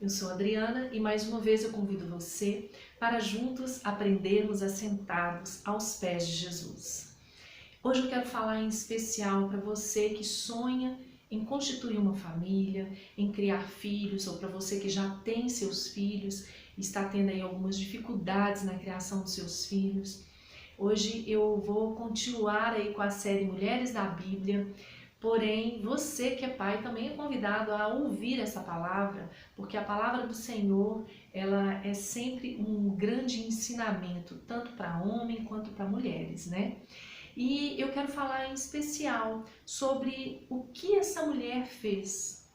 Eu sou a Adriana e mais uma vez eu convido você para juntos aprendermos a sentados aos pés de Jesus. Hoje eu quero falar em especial para você que sonha em constituir uma família, em criar filhos, ou para você que já tem seus filhos e está tendo aí algumas dificuldades na criação dos seus filhos. Hoje eu vou continuar aí com a série Mulheres da Bíblia. Porém, você que é pai também é convidado a ouvir essa palavra, porque a palavra do Senhor, ela é sempre um grande ensinamento, tanto para homem quanto para mulheres, né? E eu quero falar em especial sobre o que essa mulher fez.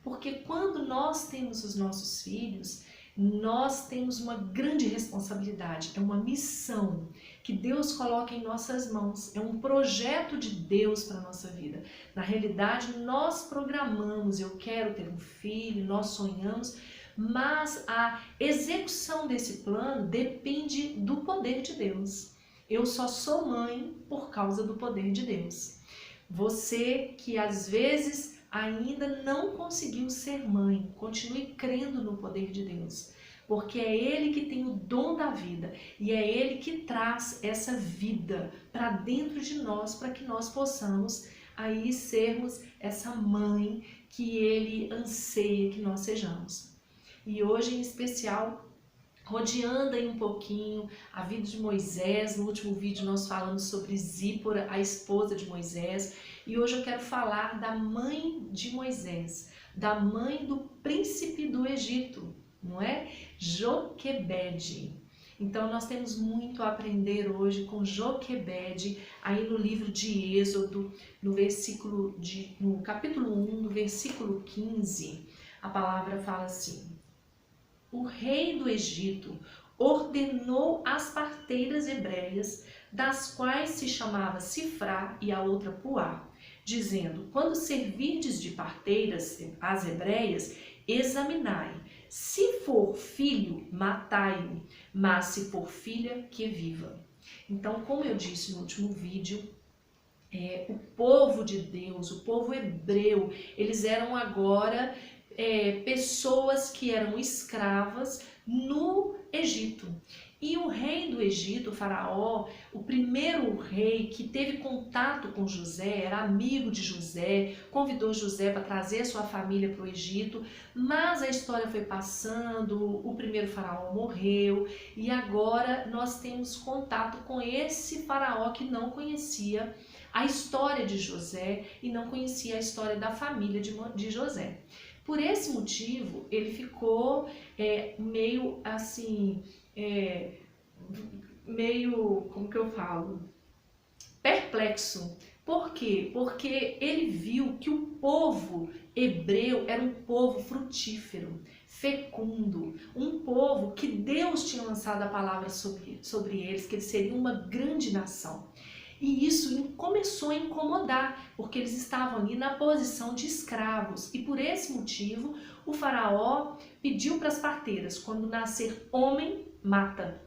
Porque quando nós temos os nossos filhos, nós temos uma grande responsabilidade, é uma missão que Deus coloca em nossas mãos, é um projeto de Deus para a nossa vida. Na realidade, nós programamos, eu quero ter um filho, nós sonhamos, mas a execução desse plano depende do poder de Deus. Eu só sou mãe por causa do poder de Deus. Você que às vezes ainda não conseguiu ser mãe, continue crendo no poder de Deus, porque é Ele que tem o dom da vida e é Ele que traz essa vida para dentro de nós, para que nós possamos aí sermos essa mãe que Ele anseia que nós sejamos. E hoje em especial, rodeando aí um pouquinho a vida de Moisés. No último vídeo nós falamos sobre Zípora, a esposa de Moisés, e hoje eu quero falar da mãe de Moisés, da mãe do príncipe do Egito, não é? Joquebede. Então nós temos muito a aprender hoje com Joquebede, aí no livro de Êxodo, no capítulo 1, no versículo 15, a palavra fala assim: o rei do Egito ordenou às parteiras hebreias, das quais se chamava Sifrá e a outra Puá, dizendo: quando servirdes de parteiras as hebreias, examinai. Se for filho, matai-o, mas se for filha, que viva. Então, como eu disse no último vídeo, o povo de Deus, o povo hebreu, eles eram agora pessoas que eram escravas no Egito. E o rei do Egito, o faraó, o primeiro rei que teve contato com José, era amigo de José, convidou José para trazer sua família para o Egito, mas a história foi passando, o primeiro faraó morreu e agora nós temos contato com esse faraó que não conhecia a história de José e não conhecia a história da família de José. Por esse motivo, ele ficou meio assim, como que eu falo? Perplexo. Por quê? Porque ele viu que o povo hebreu era um povo frutífero, fecundo, um povo que Deus tinha lançado a palavra sobre eles, que eles seriam uma grande nação. E isso começou a incomodar, porque eles estavam ali na posição de escravos. E por esse motivo, o faraó pediu para as parteiras: quando nascer homem, mata.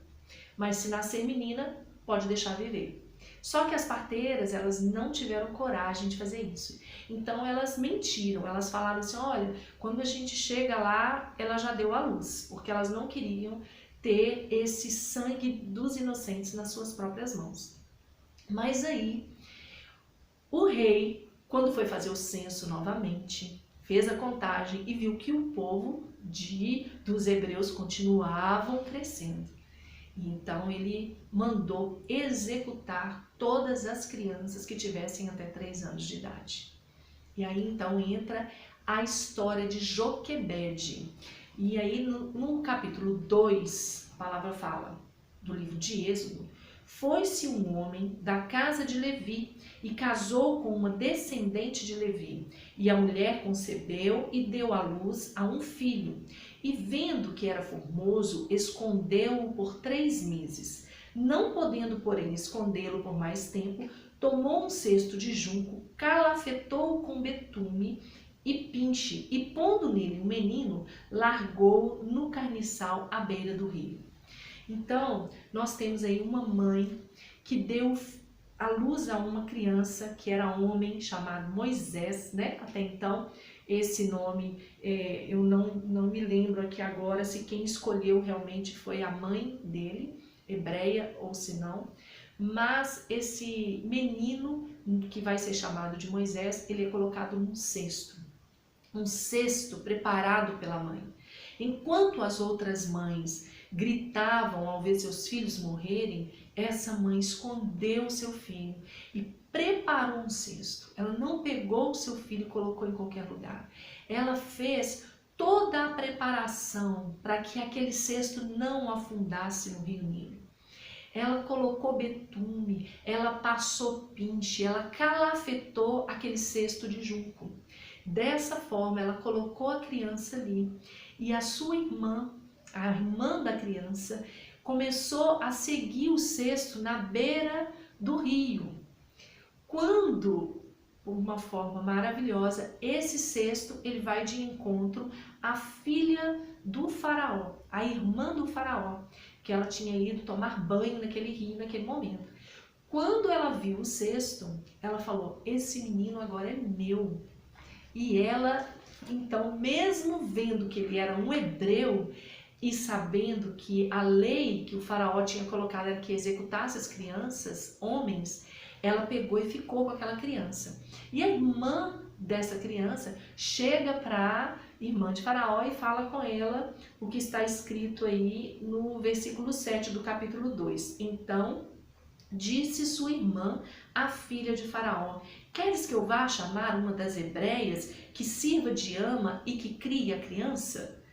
Mas se nascer menina, pode deixar viver. Só que as parteiras, elas não tiveram coragem de fazer isso. Então elas mentiram, elas falaram assim: olha, quando a gente chega lá, ela já deu à luz. Porque elas não queriam ter esse sangue dos inocentes nas suas próprias mãos. Mas aí, o rei, quando foi fazer o censo novamente, fez a contagem e viu que o povo dos hebreus continuavam crescendo. Então ele mandou executar todas as crianças que tivessem até 3 anos de idade. E aí então entra a história de Joquebede. E aí no capítulo 2, a palavra fala, do livro de Êxodo: foi-se um homem da casa de Levi e casou com uma descendente de Levi. E a mulher concebeu e deu à luz a um filho. E vendo que era formoso, escondeu-o por 3 meses. Não podendo, porém, escondê-lo por mais tempo, tomou um cesto de junco, calafetou-o com betume e pinche, e pondo nele o menino, largou-o no carniçal à beira do rio. Então, nós temos aí uma mãe que deu à luz a uma criança que era homem, chamado Moisés, né? Até então, esse nome eu não me lembro aqui agora se quem escolheu realmente foi a mãe dele, hebreia ou se não, mas esse menino que vai ser chamado de Moisés, ele é colocado num cesto. Um cesto preparado pela mãe. Enquanto as outras mães gritavam ao ver seus filhos morrerem, essa mãe escondeu o seu filho e preparou um cesto. Ela não pegou o seu filho e colocou em qualquer lugar. Ela fez toda a preparação para que aquele cesto não afundasse no rio Nilo. Ela colocou betume, ela passou pinche, ela calafetou aquele cesto de junco. Dessa forma, ela colocou a criança ali e a sua irmã, a irmã da criança, começou a seguir o cesto na beira do rio. Quando, por uma forma maravilhosa, esse cesto ele vai de encontro à filha do faraó, a irmã do faraó, que ela tinha ido tomar banho naquele rio naquele momento. Quando ela viu o cesto, ela falou: esse menino agora é meu. E ela, então, mesmo vendo que ele era um hebreu e sabendo que a lei que o faraó tinha colocado era que executasse as crianças, homens, ela pegou e ficou com aquela criança. E a irmã dessa criança chega para a irmã de faraó e fala com ela o que está escrito aí no versículo 7 do capítulo 2. Então, disse sua irmã, a filha de faraó: queres que eu vá chamar uma das hebreias que sirva de ama e que crie a criança?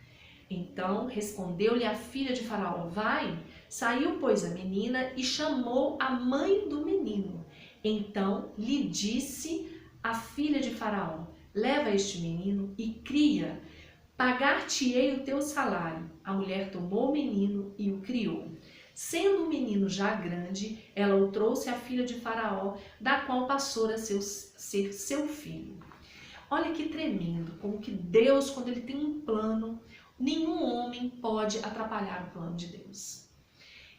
Então respondeu-lhe a filha de faraó: vai. Saiu, pois, a menina e chamou a mãe do menino. Então lhe disse a filha de faraó: leva este menino e cria, pagar-te-ei o teu salário. A mulher tomou o menino e o criou. Sendo o menino já grande, ela o trouxe à filha de faraó, da qual passou a ser seu filho. Olha que tremendo, como que Deus, quando ele tem um plano, nenhum homem pode atrapalhar o plano de Deus.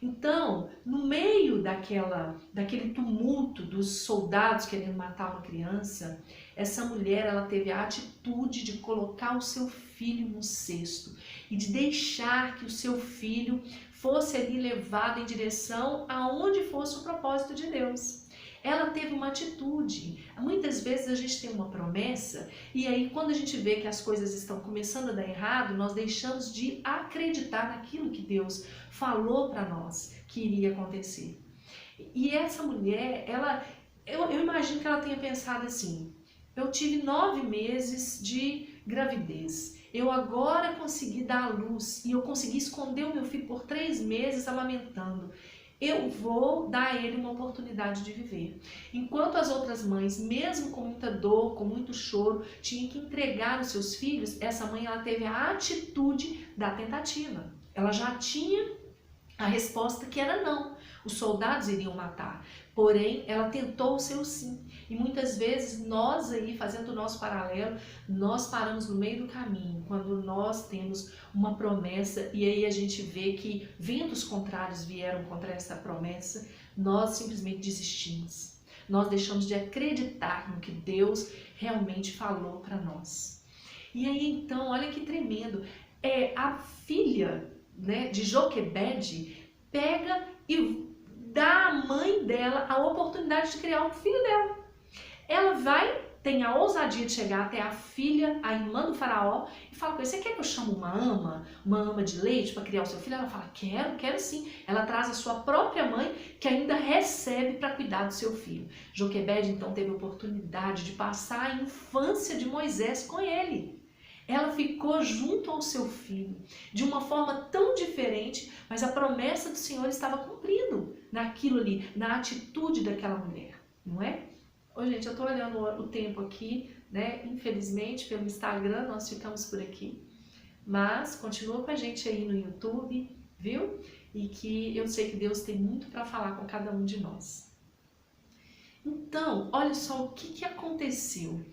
Então, no meio daquele tumulto dos soldados querendo matar uma criança, essa mulher ela teve a atitude de colocar o seu filho no cesto e de deixar que o seu filho fosse ali levado em direção aonde fosse o propósito de Deus. Ela teve uma atitude. Muitas vezes a gente tem uma promessa e aí quando a gente vê que as coisas estão começando a dar errado, nós deixamos de acreditar naquilo que Deus falou para nós que iria acontecer. E essa mulher, eu imagino que ela tenha pensado assim: eu tive 9 meses de gravidez, eu agora consegui dar à luz e eu consegui esconder o meu filho por 3 meses amamentando. Eu vou dar a ele uma oportunidade de viver. Enquanto as outras mães, mesmo com muita dor, com muito choro, tinham que entregar os seus filhos, essa mãe ela teve a atitude da tentativa. Ela já tinha a resposta que era não. Os soldados iriam matar. Porém, ela tentou o seu sim. E muitas vezes nós aí, fazendo o nosso paralelo, nós paramos no meio do caminho, quando nós temos uma promessa e aí a gente vê que ventos contrários vieram contra essa promessa, nós simplesmente desistimos. Nós deixamos de acreditar no que Deus realmente falou para nós. E aí então, olha que tremendo, a filha, né, de Joquebede pega e dá à mãe dela a oportunidade de criar o filho dela. Ela tem a ousadia de chegar até a filha, a irmã do faraó, e fala com ele: você quer que eu chame uma ama de leite para criar o seu filho? Ela fala: quero sim. Ela traz a sua própria mãe, que ainda recebe para cuidar do seu filho. Joquebede então teve a oportunidade de passar a infância de Moisés com ele. Ela ficou junto ao seu filho, de uma forma tão diferente, mas a promessa do Senhor estava cumprindo naquilo ali, na atitude daquela mulher, não é? Ô, gente, eu estou olhando o tempo aqui, né? Infelizmente, pelo Instagram, nós ficamos por aqui. Mas continua com a gente aí no YouTube, viu? E que eu sei que Deus tem muito para falar com cada um de nós. Então, olha só o que aconteceu.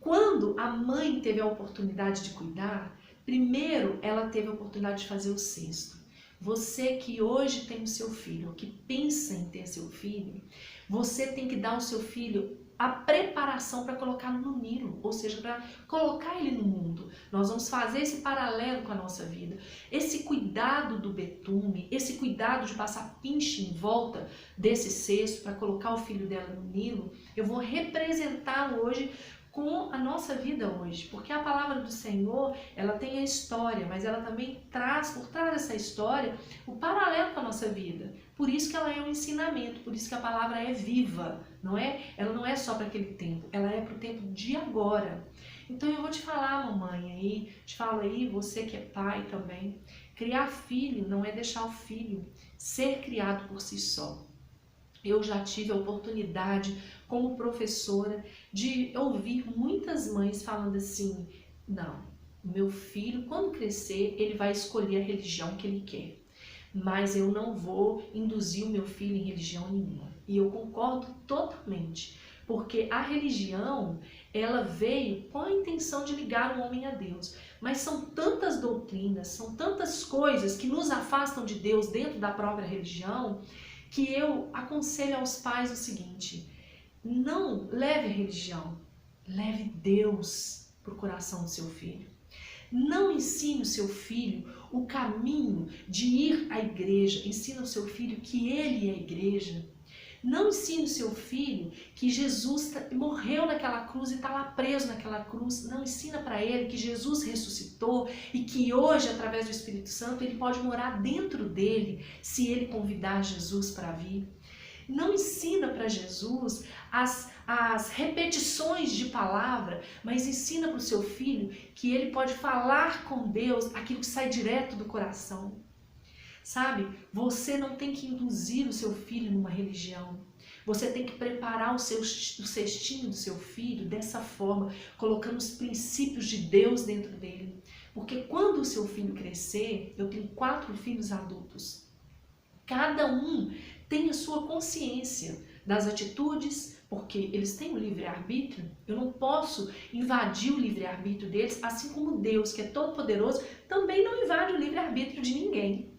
Quando a mãe teve a oportunidade de cuidar, primeiro ela teve a oportunidade de fazer o cesto. Você que hoje tem o seu filho, que pensa em ter seu filho, você tem que dar ao seu filho a preparação para colocá-lo no Nilo, ou seja, para colocar ele no mundo. Nós vamos fazer esse paralelo com a nossa vida. Esse cuidado do betume, esse cuidado de passar pinche em volta desse cesto para colocar o filho dela no Nilo, eu vou representá-lo hoje com a nossa vida hoje, porque a palavra do Senhor, ela tem a história, mas ela também traz, por trás dessa história, o paralelo com a nossa vida. Por isso que ela é um ensinamento, por isso que a palavra é viva, não é? Ela não é só para aquele tempo, ela é para o tempo de agora. Então eu vou te falar, mamãe, aí, te falo aí, você que é pai também, criar filho não é deixar o filho ser criado por si só. Eu já tive a oportunidade, como professora, de ouvir muitas mães falando assim, não, o meu filho, quando crescer, ele vai escolher a religião que ele quer, mas eu não vou induzir o meu filho em religião nenhuma. E eu concordo totalmente, porque a religião, ela veio com a intenção de ligar o homem a Deus, mas são tantas doutrinas, são tantas coisas que nos afastam de Deus dentro da própria religião, que eu aconselho aos pais o seguinte, não leve a religião, leve Deus para o coração do seu filho. Não ensine o seu filho o caminho de ir à igreja, ensina o seu filho que ele é a igreja. Não ensine o seu filho que Jesus morreu naquela cruz e está lá preso naquela cruz. Não ensina para ele que Jesus ressuscitou e que hoje, através do Espírito Santo, ele pode morar dentro dele se ele convidar Jesus para vir. Não ensina para Jesus as repetições de palavra, mas ensina para o seu filho que ele pode falar com Deus aquilo que sai direto do coração. Sabe, você não tem que induzir o seu filho numa religião. Você tem que preparar o cestinho do seu filho dessa forma, colocando os princípios de Deus dentro dele. Porque quando o seu filho crescer, eu tenho 4 filhos adultos, cada um tem a sua consciência das atitudes, porque eles têm o livre-arbítrio. Eu não posso invadir o livre-arbítrio deles, assim como Deus, que é todo-poderoso, também não invade o livre-arbítrio de ninguém.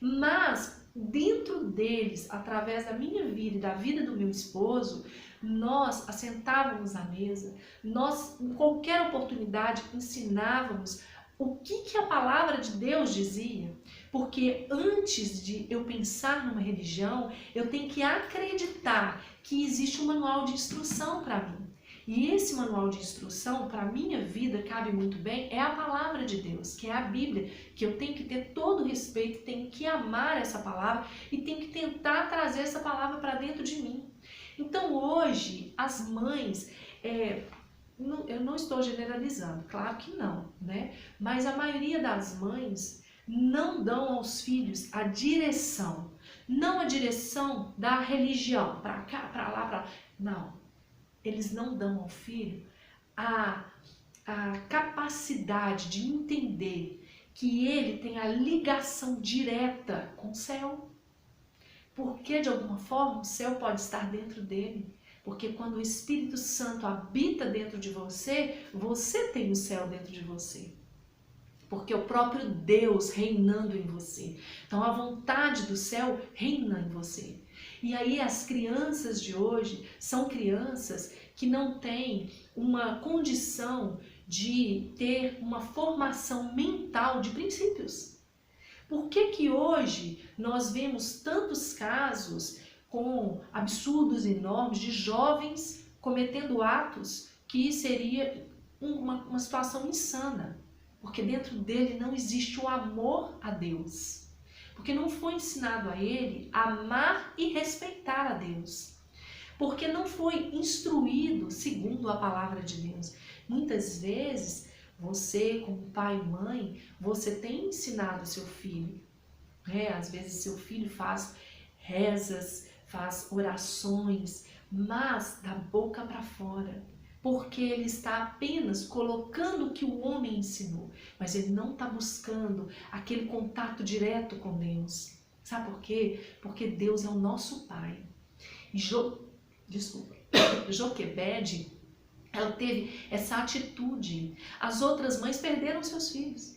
Mas dentro deles, através da minha vida e da vida do meu esposo, nós assentávamos à mesa, nós em qualquer oportunidade ensinávamos o que a palavra de Deus dizia. Porque antes de eu pensar numa religião, eu tenho que acreditar que existe um manual de instrução para mim. E esse manual de instrução, para a minha vida, cabe muito bem, é a palavra de Deus, que é a Bíblia, que eu tenho que ter todo o respeito, tenho que amar essa palavra e tenho que tentar trazer essa palavra para dentro de mim. Então hoje, as mães, eu não estou generalizando, claro que não, né? Mas a maioria das mães não dão aos filhos a direção, não a direção da religião, para cá, para lá, para lá, não. Eles não dão ao filho a capacidade de entender que ele tem a ligação direta com o céu. Porque, de alguma forma, o céu pode estar dentro dele. Porque quando o Espírito Santo habita dentro de você, você tem o céu dentro de você. Porque o próprio Deus reinando em você. Então, a vontade do céu reina em você. E aí as crianças de hoje são crianças que não têm uma condição de ter uma formação mental de princípios. Por que hoje nós vemos tantos casos com absurdos enormes de jovens cometendo atos que seria uma situação insana? Porque dentro dele não existe o amor a Deus. Porque não foi ensinado a ele a amar e respeitar a Deus. Porque não foi instruído segundo a palavra de Deus. Muitas vezes, você como pai e mãe, você tem ensinado seu filho. Às vezes seu filho faz rezas, faz orações, mas da boca para fora. Porque ele está apenas colocando o que o homem ensinou, mas ele não está buscando aquele contato direto com Deus. Sabe por quê? Porque Deus é o nosso Pai. E Joquebede, ela teve essa atitude. As outras mães perderam seus filhos.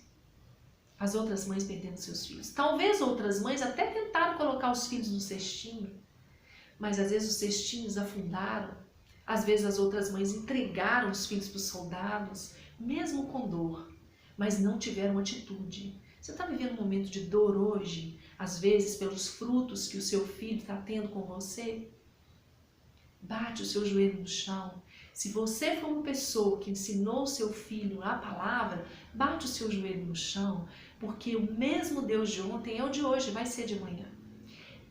As outras mães perderam seus filhos. Talvez outras mães até tentaram colocar os filhos no cestinho, mas às vezes os cestinhos afundaram. Às vezes as outras mães entregaram os filhos para os soldados, mesmo com dor, mas não tiveram atitude. Você está vivendo um momento de dor hoje, às vezes pelos frutos que o seu filho está tendo com você? Bate o seu joelho no chão. Se você for uma pessoa que ensinou o seu filho a palavra, bate o seu joelho no chão, porque o mesmo Deus de ontem é o de hoje, vai ser de amanhã.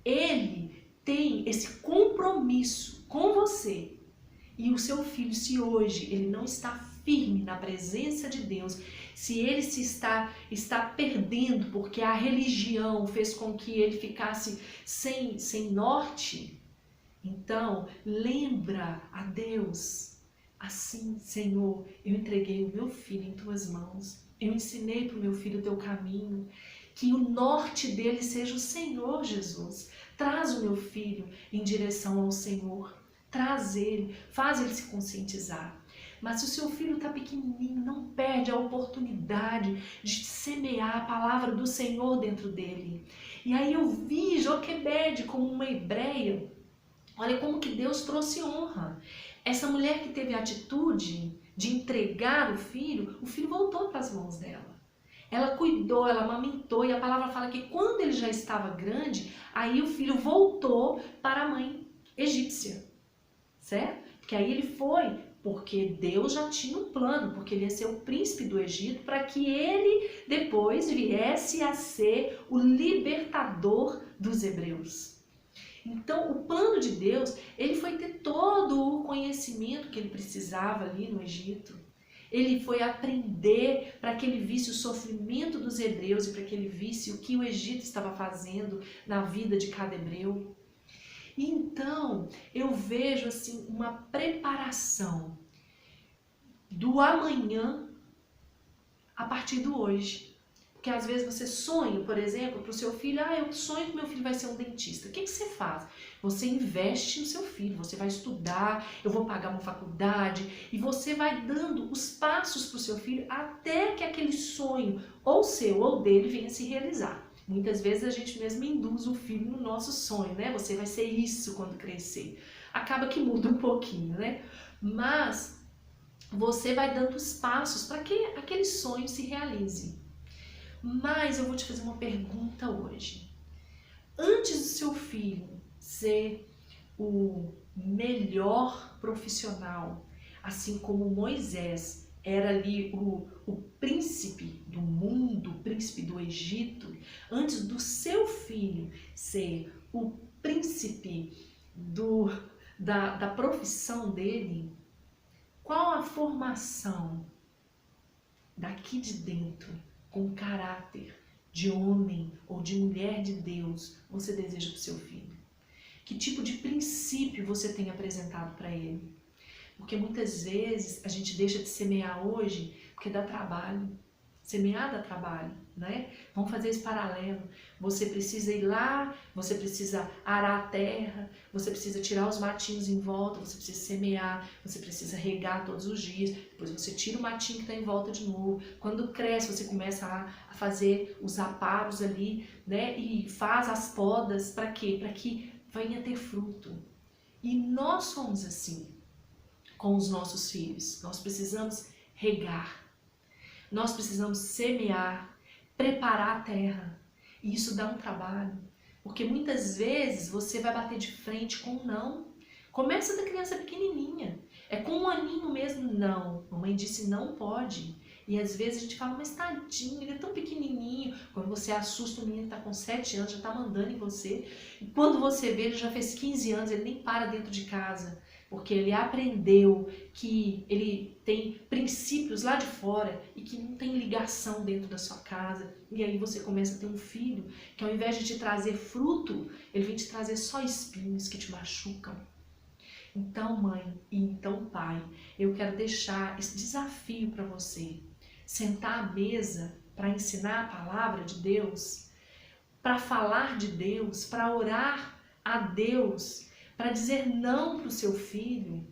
Ele tem esse compromisso com você. E o seu filho, se hoje ele não está firme na presença de Deus, se ele está perdendo porque a religião fez com que ele ficasse sem norte, então lembra a Deus. Assim, Senhor, eu entreguei o meu filho em tuas mãos, eu ensinei para o meu filho o teu caminho, que o norte dele seja o Senhor, Jesus. Traz o meu filho em direção ao Senhor. Traz ele, faz ele se conscientizar. Mas se o seu filho está pequenininho, não perde a oportunidade de semear a palavra do Senhor dentro dele. E aí eu vi Joquebede como uma hebreia. Olha como que Deus trouxe honra. Essa mulher que teve a atitude de entregar o filho voltou para as mãos dela. Ela cuidou, ela amamentou, e a palavra fala que quando ele já estava grande, aí o filho voltou para a mãe egípcia, certo? Porque aí ele foi, porque Deus já tinha um plano, porque ele ia ser o príncipe do Egito, para que ele depois viesse a ser o libertador dos hebreus. Então, o plano de Deus, ele foi ter todo o conhecimento que ele precisava ali no Egito. Ele foi aprender para que ele visse o sofrimento dos hebreus e para que ele visse o que o Egito estava fazendo na vida de cada hebreu. E então, eu vejo assim uma preparação do amanhã a partir do hoje. Porque às vezes você sonha, por exemplo, para o seu filho, eu sonho que meu filho vai ser um dentista. O que você faz? Você investe no seu filho, você vai estudar, eu vou pagar uma faculdade, e você vai dando os passos para o seu filho até que aquele sonho, ou seu ou dele, venha se realizar. Muitas vezes a gente mesmo induz o filho no nosso sonho, né? Você vai ser isso quando crescer. Acaba que muda um pouquinho, né? Mas você vai dando os passos para que aquele sonho se realize. Mas eu vou te fazer uma pergunta hoje. Antes do seu filho ser o melhor profissional, assim como Moisés era ali o príncipe do mundo, o príncipe do Egito, antes do seu filho ser o príncipe da profissão dele, qual a formação daqui de dentro, com caráter de homem ou de mulher de Deus, você deseja para o seu filho? Que tipo de princípio você tem apresentado para ele? Porque muitas vezes a gente deixa de semear hoje porque dá trabalho. Semear dá trabalho, né? Vamos fazer esse paralelo. Você precisa ir lá, você precisa arar a terra, você precisa tirar os matinhos em volta, você precisa semear, você precisa regar todos os dias, depois você tira o matinho que está em volta de novo. Quando cresce, você começa a fazer os aparos ali, né? E faz as podas, para quê? Para que venha ter fruto. E nós somos assim com os nossos filhos. Nós precisamos regar. Nós precisamos semear, preparar a terra. E isso dá um trabalho. Porque muitas vezes você vai bater de frente com um não. Começa da criança pequenininha. É com um aninho mesmo, não. Mamãe disse não pode. E às vezes a gente fala, mas tadinho, ele é tão pequenininho. Quando você assusta, o menino está com 7 anos, já está mandando em você. E quando você vê, ele já fez 15 anos, ele nem para dentro de casa. Porque ele aprendeu que ele tem princípios lá de fora e que não tem ligação dentro da sua casa. E aí você começa a ter um filho que, ao invés de te trazer fruto, ele vem te trazer só espinhos que te machucam. Então, mãe e então, pai, eu quero deixar esse desafio para você. Sentar à mesa para ensinar a palavra de Deus, para falar de Deus, para orar a Deus, para dizer não para o seu filho,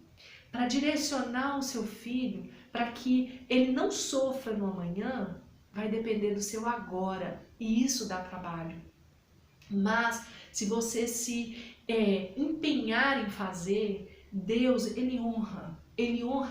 para direcionar o seu filho para que ele não sofra no amanhã, vai depender do seu agora, e isso dá trabalho. Mas se você se empenhar em fazer, Deus, ele honra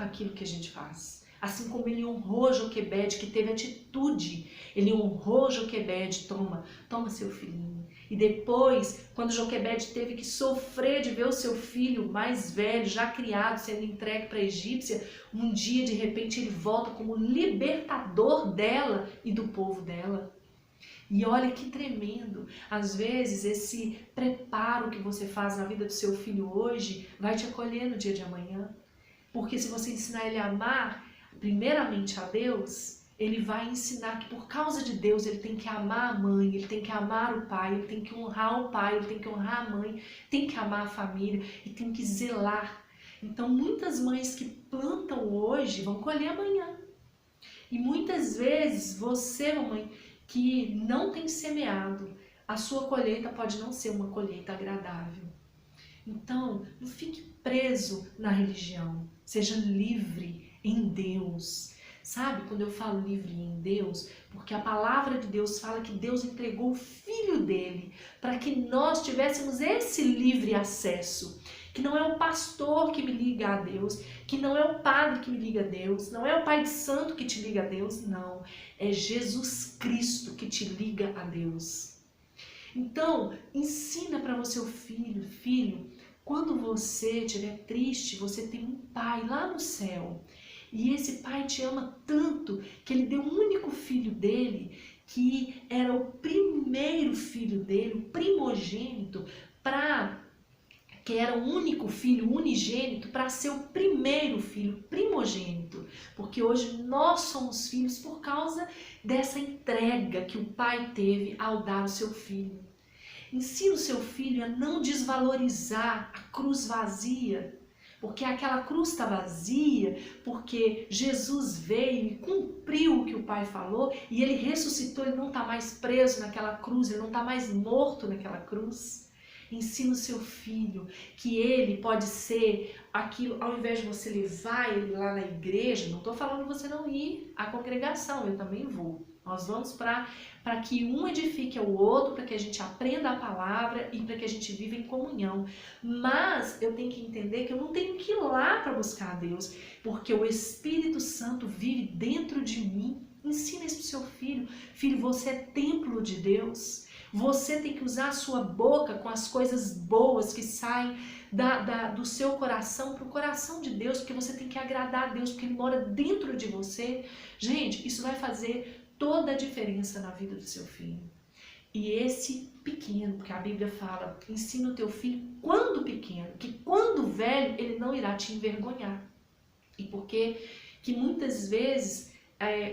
aquilo que a gente faz. Assim como ele honrou Joquebede, que teve atitude, ele honrou Joquebede, toma seu filhinho. E depois, quando Joquebede teve que sofrer de ver o seu filho mais velho, já criado, sendo entregue para a egípcia, um dia, de repente, ele volta como libertador dela e do povo dela. E olha que tremendo, às vezes esse preparo que você faz na vida do seu filho hoje vai te acolher no dia de amanhã. Porque se você ensinar ele a amar, primeiramente a Deus, ele vai ensinar que por causa de Deus ele tem que amar a mãe, ele tem que amar o pai, ele tem que honrar o pai, ele tem que honrar a mãe, tem que amar a família e tem que zelar. Então muitas mães que plantam hoje vão colher amanhã. E muitas vezes você, mamãe, que não tem semeado, a sua colheita pode não ser uma colheita agradável. Então, não fique preso na religião, seja livre em Deus. Sabe, quando eu falo livre em Deus, porque a palavra de Deus fala que Deus entregou o Filho dele para que nós tivéssemos esse livre acesso. Que não é o pastor que me liga a Deus, que não é o padre que me liga a Deus, não é o pai de santo que te liga a Deus, não. É Jesus Cristo que te liga a Deus. Então, ensina para o seu filho, quando você estiver triste, você tem um pai lá no céu. E esse pai te ama tanto que ele deu um único filho dele, que era o primeiro filho dele, o primogênito, que era o único filho unigênito, para ser o primeiro filho primogênito. Porque hoje nós somos filhos por causa dessa entrega que o pai teve ao dar o seu filho. Ensina o seu filho a não desvalorizar a cruz vazia, porque aquela cruz está vazia, porque Jesus veio e cumpriu o que o Pai falou, e ele ressuscitou, ele não está mais preso naquela cruz, ele não está mais morto naquela cruz. Ensina o seu filho que ele pode ser aquilo, ao invés de você levar ele lá na igreja, não estou falando você não ir à congregação, eu também vou. Nós vamos para que um edifique ao outro, para que a gente aprenda a palavra e para que a gente viva em comunhão. Mas eu tenho que entender que eu não tenho que ir lá para buscar a Deus, porque o Espírito Santo vive dentro de mim. Ensina isso para o seu filho. Filho, você é templo de Deus. Você tem que usar a sua boca com as coisas boas que saem do seu coração para o coração de Deus, porque você tem que agradar a Deus, porque Ele mora dentro de você. Gente, isso vai fazer toda a diferença na vida do seu filho. E esse pequeno, porque a Bíblia fala, ensina o teu filho quando pequeno, que quando velho ele não irá te envergonhar. E porque que muitas vezes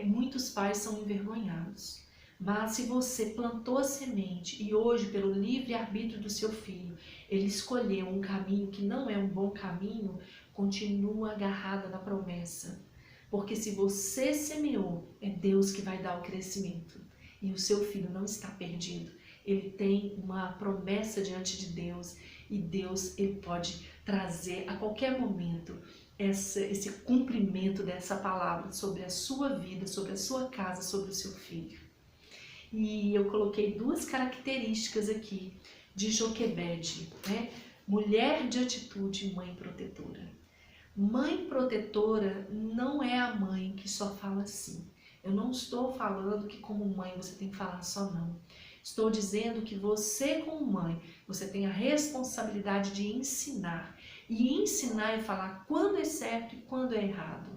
muitos pais são envergonhados. Mas se você plantou a semente e hoje, pelo livre-arbítrio do seu filho, ele escolheu um caminho que não é um bom caminho, continua agarrada na promessa. Porque se você semeou, é Deus que vai dar o crescimento. E o seu filho não está perdido. Ele tem uma promessa diante de Deus. E Deus, ele pode trazer a qualquer momento esse cumprimento dessa palavra sobre a sua vida, sobre a sua casa, sobre o seu filho. E eu coloquei duas características aqui de Joquebede, né? Mulher de atitude, mãe protetora. Mãe protetora não é a mãe que só fala assim. Eu não estou falando que como mãe você tem que falar só não. Estou dizendo que você como mãe, você tem a responsabilidade de ensinar. E ensinar é falar quando é certo e quando é errado.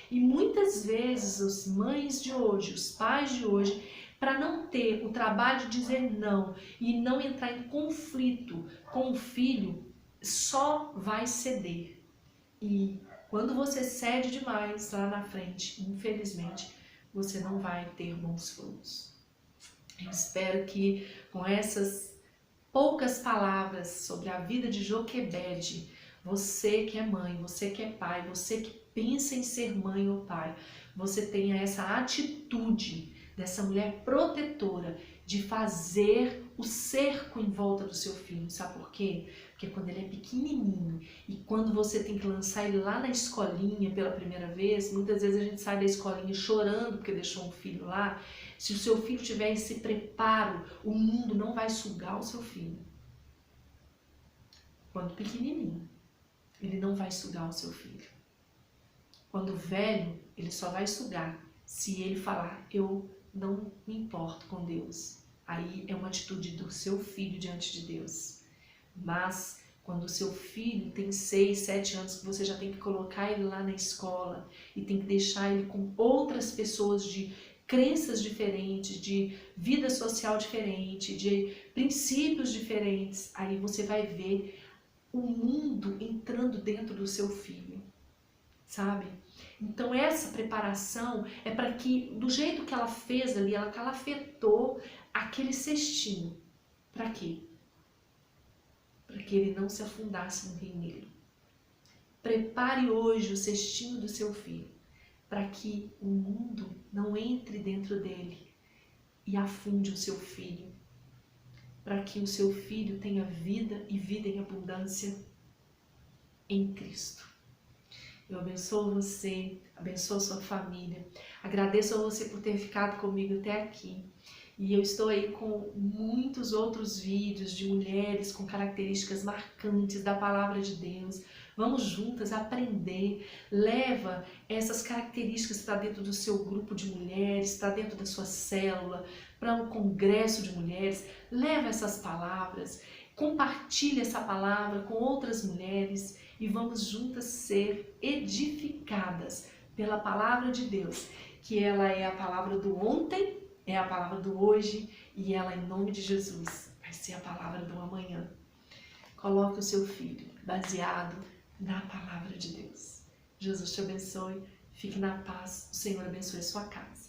E muitas vezes as mães de hoje, os pais de hoje, para não ter o trabalho de dizer não e não entrar em conflito com o filho, só vai ceder. E quando você cede demais lá na frente, infelizmente, você não vai ter bons frutos. Eu espero que com essas poucas palavras sobre a vida de Joquebede, você que é mãe, você que é pai, você que pensa em ser mãe ou pai, você tenha essa atitude dessa mulher protetora de fazer o cerco em volta do seu filho. Sabe por quê? Porque quando ele é pequenininho e quando você tem que lançar ele lá na escolinha pela primeira vez, muitas vezes a gente sai da escolinha chorando porque deixou um filho lá. Se o seu filho tiver esse preparo, o mundo não vai sugar o seu filho. Quando pequenininho. ele não vai sugar o seu filho. Quando velho, ele só vai sugar se ele falar, eu não me importo com Deus. Aí é uma atitude do seu filho diante de Deus. Mas quando o seu filho tem 6, 7 anos, que você já tem que colocar ele lá na escola e tem que deixar ele com outras pessoas de crenças diferentes, de vida social diferente, de princípios diferentes, aí você vai ver o mundo entrando dentro do seu filho, sabe? Então essa preparação é para que, do jeito que ela fez ali, que ela afetou aquele cestinho. Para quê? Para que ele não se afundasse no Rio Negro. Prepare hoje o cestinho do seu filho, para que o mundo não entre dentro dele e afunde o seu filho. Para que o seu filho tenha vida e vida em abundância em Cristo. Eu abençoo você, abençoo sua família. Agradeço a você por ter ficado comigo até aqui. E eu estou aí com muitos outros vídeos de mulheres com características marcantes da palavra de Deus. Vamos juntas aprender. Leva essas características para dentro do seu grupo de mulheres, para dentro da sua célula, para um congresso de mulheres. Leva essas palavras, compartilha essa palavra com outras mulheres e vamos juntas ser edificadas pela palavra de Deus, que ela é a palavra do ontem, é a palavra do hoje e ela, em nome de Jesus, vai ser a palavra do amanhã. Coloque o seu filho baseado na palavra de Deus. Jesus te abençoe, fique na paz, o Senhor abençoe a sua casa.